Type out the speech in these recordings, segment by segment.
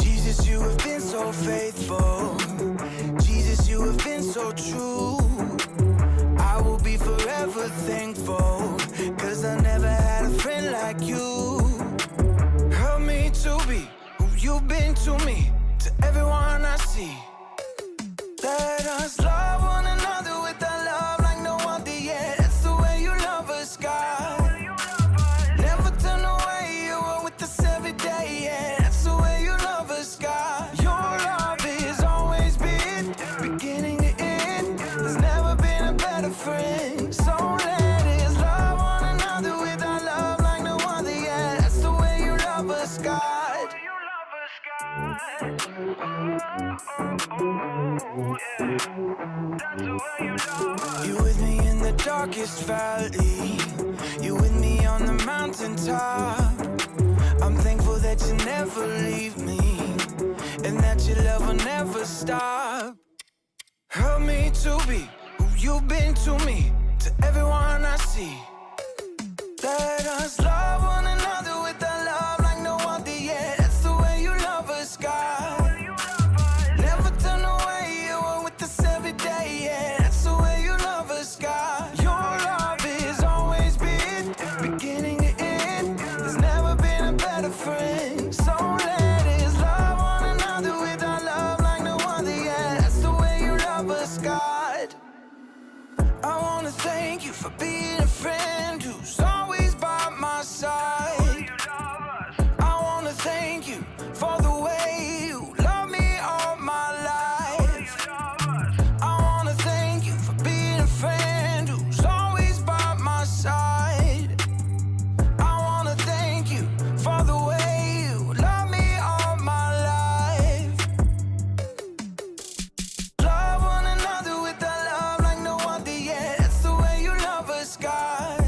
Jesus, you have been so faithful. Jesus, you have been so true. I will be forever thankful, 'cause I never had a friend like you. Help me to be who you've been to me, to everyone I see. Let us love one another with a love like no other yet. That's the way you love us, God. Never turn away, you are with us every day, yeah. That's the way you love us, God. Your love is always been beginning to end. There's never been a better friend. So let us love one another with our love like no other, yeah. That's the way you love us, God. You with me in the darkest valley. You with me on the mountaintop. I'm thankful that you never leave me, and that your love will never stop. Help me to be who you've been to me, to everyone I see. Let us love one another with a love like no other yet. That's the way you love us, God. Never turn away, you are with us every day, yeah. That's the way you love us, God. Your love is always been beginning to end. There's never been a better friend. So let us love one another with our love like no other, yeah. That's the way you love us, God. I wanna thank you for being a friend who's always by my side. I wanna thank you for the way you love me all my life. I wanna thank you for being a friend who's always by my side. I wanna thank you for the way you love me all my life. Love one another with a love like no other, yeah. That's the way you love us, God.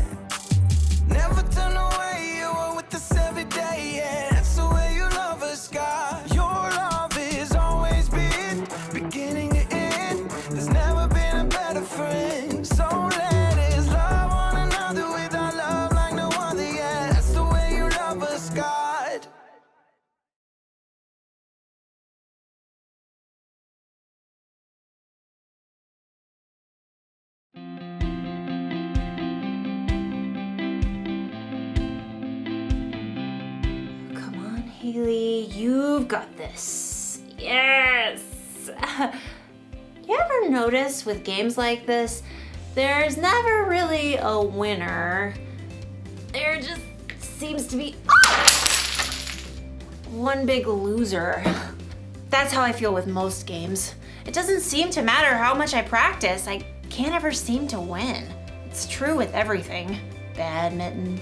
Never turn away, you are with us every day, yeah. That's the way you love us, God. Your love is always been beginning to end. There's never been a better friend. So let us love one another with our love like no other, yeah. That's the way you love us, God. Come on, Haley, you've got this. Yes! You ever notice with games like this, there's never really a winner. There just seems to be one big loser. That's how I feel with most games. It doesn't seem to matter how much I practice, I can't ever seem to win. It's true with everything. Badminton,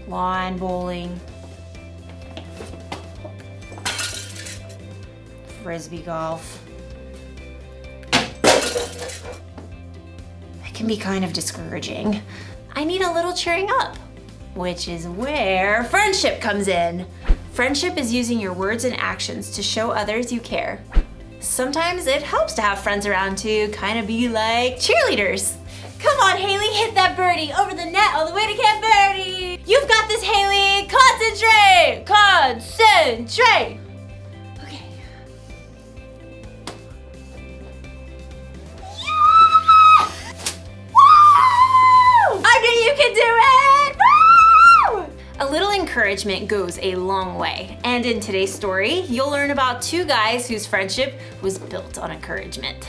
lawn bowling, frisbee golf. It can be kind of discouraging. I need a little cheering up, which is where friendship comes in. Friendship is using your words and actions to show others you care. Sometimes it helps to have friends around to kind of be like cheerleaders. Come on, Haley, hit that birdie over the net all the way to Camp Verde. You've got this, Haley. Concentrate. Concentrate. Okay. Yeah! Woo! I knew you could do it. Woo! A little encouragement goes a long way. And in today's story, you'll learn about two guys whose friendship was built on encouragement.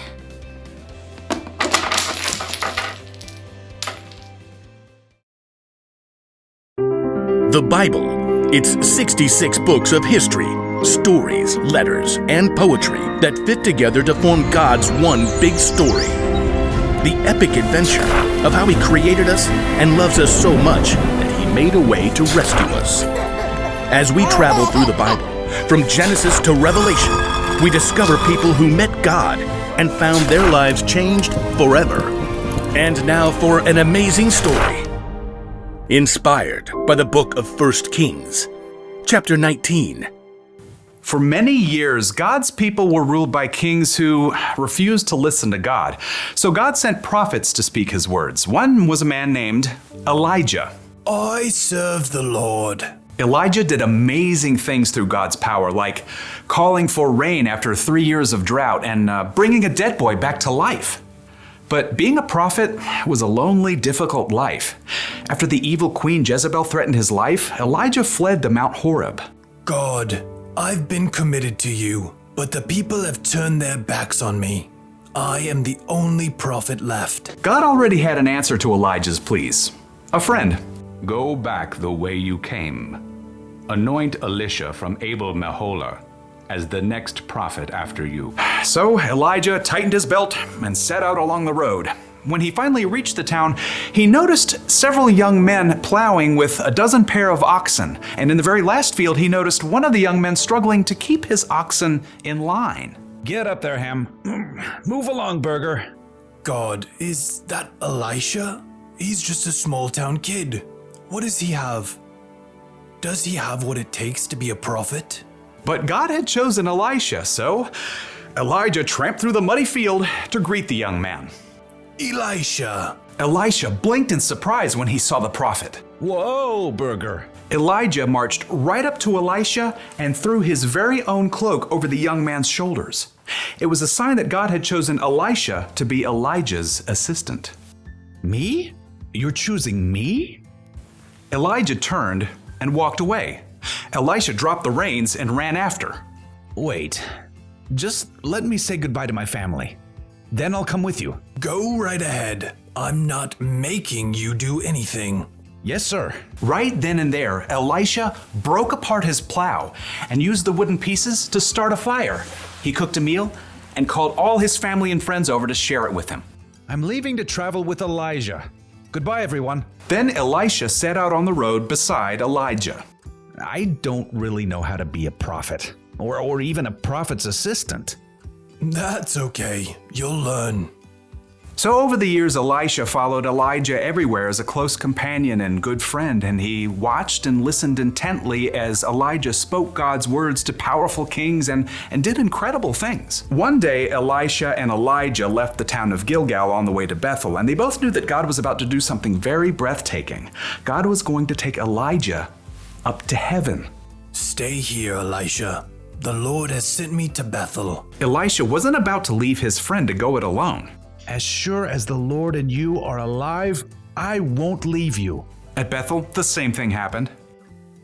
The Bible. It's 66 books of history, stories, letters, and poetry that fit together to form God's one big story. The epic adventure of how He created us and loves us so much that He made a way to rescue us. As we travel through the Bible, from Genesis to Revelation, we discover people who met God and found their lives changed forever. And now for an amazing story. Inspired by the book of 1 Kings, chapter 19. For many years, God's people were ruled by kings who refused to listen to God. So God sent prophets to speak His words. One was a man named Elijah. I serve the Lord. Elijah did amazing things through God's power, like calling for rain after 3 years of drought and bringing a dead boy back to life. But being a prophet was a lonely, difficult life. After the evil queen Jezebel threatened his life, Elijah fled to Mount Horeb. God, I've been committed to you, but the people have turned their backs on me. I am the only prophet left. God already had an answer to Elijah's pleas. A friend. Go back the way you came. Anoint Elisha from Abel Meholah as the next prophet after you. So Elijah tightened his belt and set out along the road. When he finally reached the town, he noticed several young men plowing with a dozen pair of oxen, and in the very last field he noticed one of the young men struggling to keep his oxen in line. Get up there, Ham. Move along, Burger. God, is that Elisha? He's just a small town kid. What does he have? Does he have what it takes to be a prophet? But God had chosen Elisha, so Elijah tramped through the muddy field to greet the young man. Elisha. Elisha blinked in surprise when he saw the prophet. Whoa, Burger. Elijah marched right up to Elisha and threw his very own cloak over the young man's shoulders. It was a sign that God had chosen Elisha to be Elijah's assistant. Me? You're choosing me? Elijah turned and walked away. Elisha dropped the reins and ran after. Wait. Just let me say goodbye to my family. Then I'll come with you. Go right ahead. I'm not making you do anything. Yes, sir. Right then and there, Elisha broke apart his plow and used the wooden pieces to start a fire. He cooked a meal and called all his family and friends over to share it with him. I'm leaving to travel with Elijah. Goodbye, everyone. Then Elisha set out on the road beside Elijah. I don't really know how to be a prophet, or even a prophet's assistant. That's okay. You'll learn. So over the years, Elisha followed Elijah everywhere as a close companion and good friend, and he watched and listened intently as Elijah spoke God's words to powerful kings and did incredible things. One day, Elisha and Elijah left the town of Gilgal on the way to Bethel, and they both knew that God was about to do something very breathtaking. God was going to take Elijah up to heaven. Stay here, Elisha. The Lord has sent me to Bethel. Elisha wasn't about to leave his friend to go it alone. As sure as the Lord and you are alive, I won't leave you. At Bethel, the same thing happened.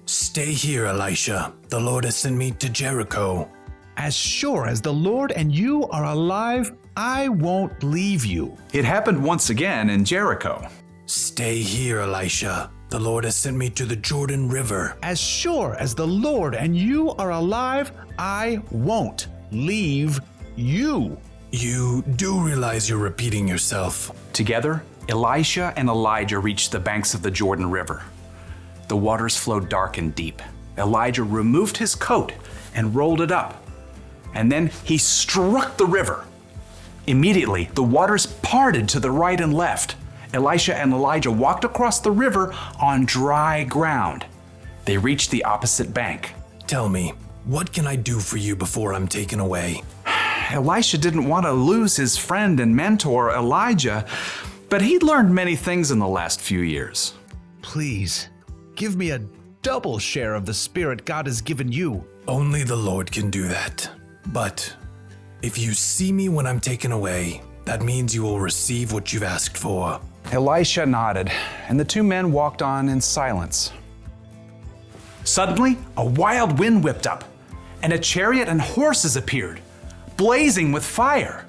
Stay here, Elisha. The Lord has sent me to Jericho. As sure as the Lord and you are alive, I won't leave you. It happened once again in Jericho. Stay here, Elisha. The Lord has sent me to the Jordan River. As sure as the Lord and you are alive, I won't leave you. You do realize you're repeating yourself. Together, Elisha and Elijah reached the banks of the Jordan River. The waters flowed dark and deep. Elijah removed his coat and rolled it up. And then he struck the river. Immediately, the waters parted to the right and left. Elisha and Elijah walked across the river on dry ground. They reached the opposite bank. Tell me, what can I do for you before I'm taken away? Elisha didn't want to lose his friend and mentor, Elijah, but he'd learned many things in the last few years. Please, give me a double share of the Spirit God has given you. Only the Lord can do that. But if you see me when I'm taken away, that means you will receive what you've asked for. Elisha nodded, and the two men walked on in silence. Suddenly, a wild wind whipped up, and a chariot and horses appeared, blazing with fire.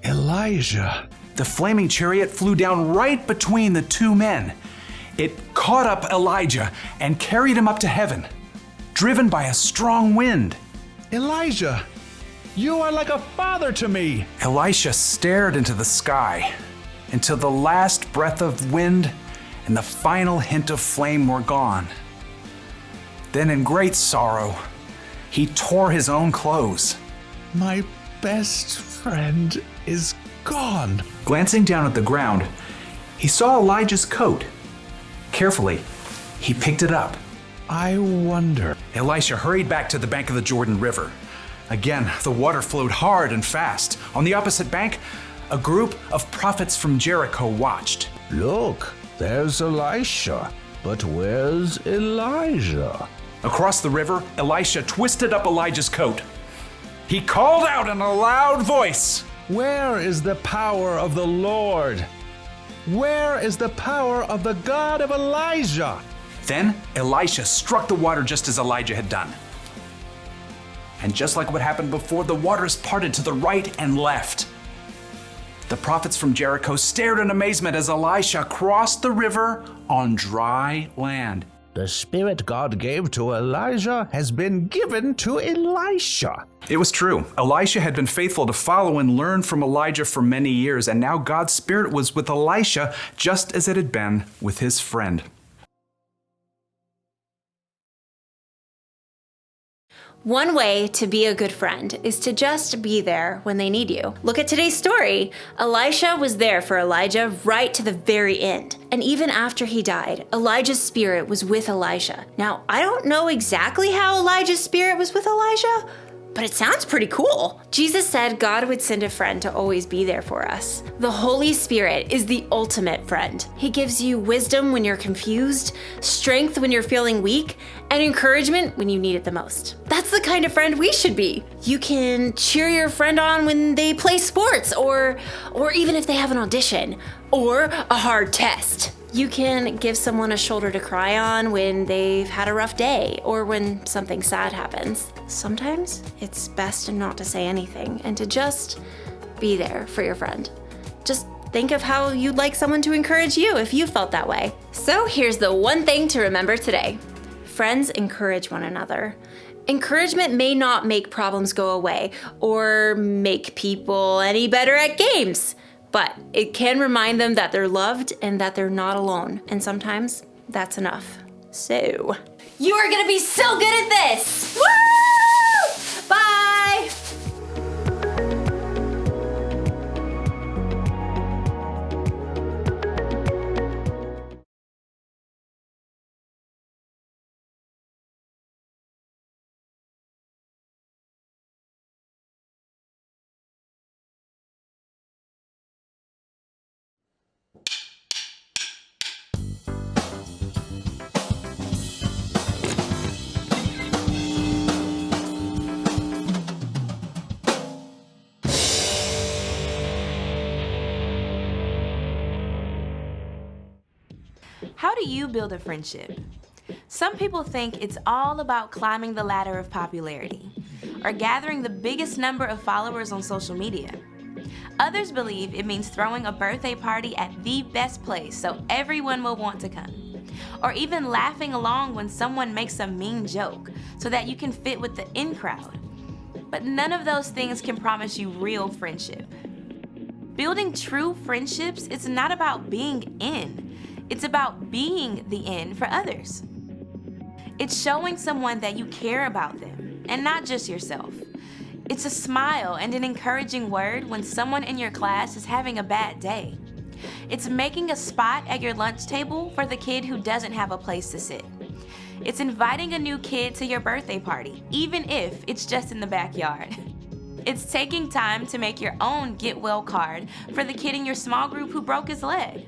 Elijah. The flaming chariot flew down right between the two men. It caught up Elijah and carried him up to heaven, driven by a strong wind. Elijah, you are like a father to me. Elisha stared into the sky until the last breath of wind and the final hint of flame were gone. Then in great sorrow, he tore his own clothes. My best friend is gone. Glancing down at the ground, he saw Elijah's coat. Carefully, he picked it up. I wonder. Elisha hurried back to the bank of the Jordan River. Again, the water flowed hard and fast. On the opposite bank, a group of prophets from Jericho watched. Look, there's Elisha. But where's Elijah? Across the river, Elisha twisted up Elijah's coat. He called out in a loud voice, Where is the power of the Lord? Where is the power of the God of Elijah? Then Elisha struck the water just as Elijah had done. And just like what happened before, the waters parted to the right and left. The prophets from Jericho stared in amazement as Elisha crossed the river on dry land. The spirit God gave to Elijah has been given to Elisha. It was true. Elisha had been faithful to follow and learn from Elijah for many years, and now God's spirit was with Elisha just as it had been with his friend. One way to be a good friend is to just be there when they need you. Look at today's story. Elisha was there for Elijah right to the very end. And even after he died, Elijah's spirit was with Elisha. Now, I don't know exactly how Elijah's spirit was with Elijah, but it sounds pretty cool. Jesus said God would send a friend to always be there for us. The Holy Spirit is the ultimate friend. He gives you wisdom when you're confused, strength when you're feeling weak, and encouragement when you need it the most. That's the kind of friend we should be. You can cheer your friend on when they play sports, or even if they have an audition, or a hard test. You can give someone a shoulder to cry on when they've had a rough day or when something sad happens. Sometimes it's best not to say anything and to just be there for your friend. Just think of how you'd like someone to encourage you if you felt that way. So here's the one thing to remember today. Friends encourage one another. Encouragement may not make problems go away or make people any better at games, but it can remind them that they're loved and that they're not alone. And sometimes that's enough. So, you are gonna be so good at this! Woo! Bye! How do you build a friendship? Some people think it's all about climbing the ladder of popularity or gathering the biggest number of followers on social media. Others believe it means throwing a birthday party at the best place so everyone will want to come, or even laughing along when someone makes a mean joke so that you can fit with the in crowd. But none of those things can promise you real friendship. Building true friendships is not about being in. It's about being the in for others. It's showing someone that you care about them, and not just yourself. It's a smile and an encouraging word when someone in your class is having a bad day. It's making a spot at your lunch table for the kid who doesn't have a place to sit. It's inviting a new kid to your birthday party, even if it's just in the backyard. It's taking time to make your own get well card for the kid in your small group who broke his leg.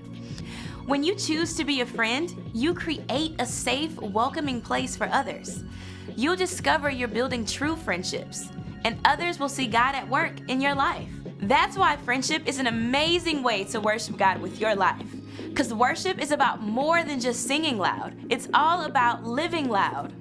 When you choose to be a friend, you create a safe, welcoming place for others. You'll discover you're building true friendships, and others will see God at work in your life. That's why friendship is an amazing way to worship God with your life. Because worship is about more than just singing loud. It's all about living loud.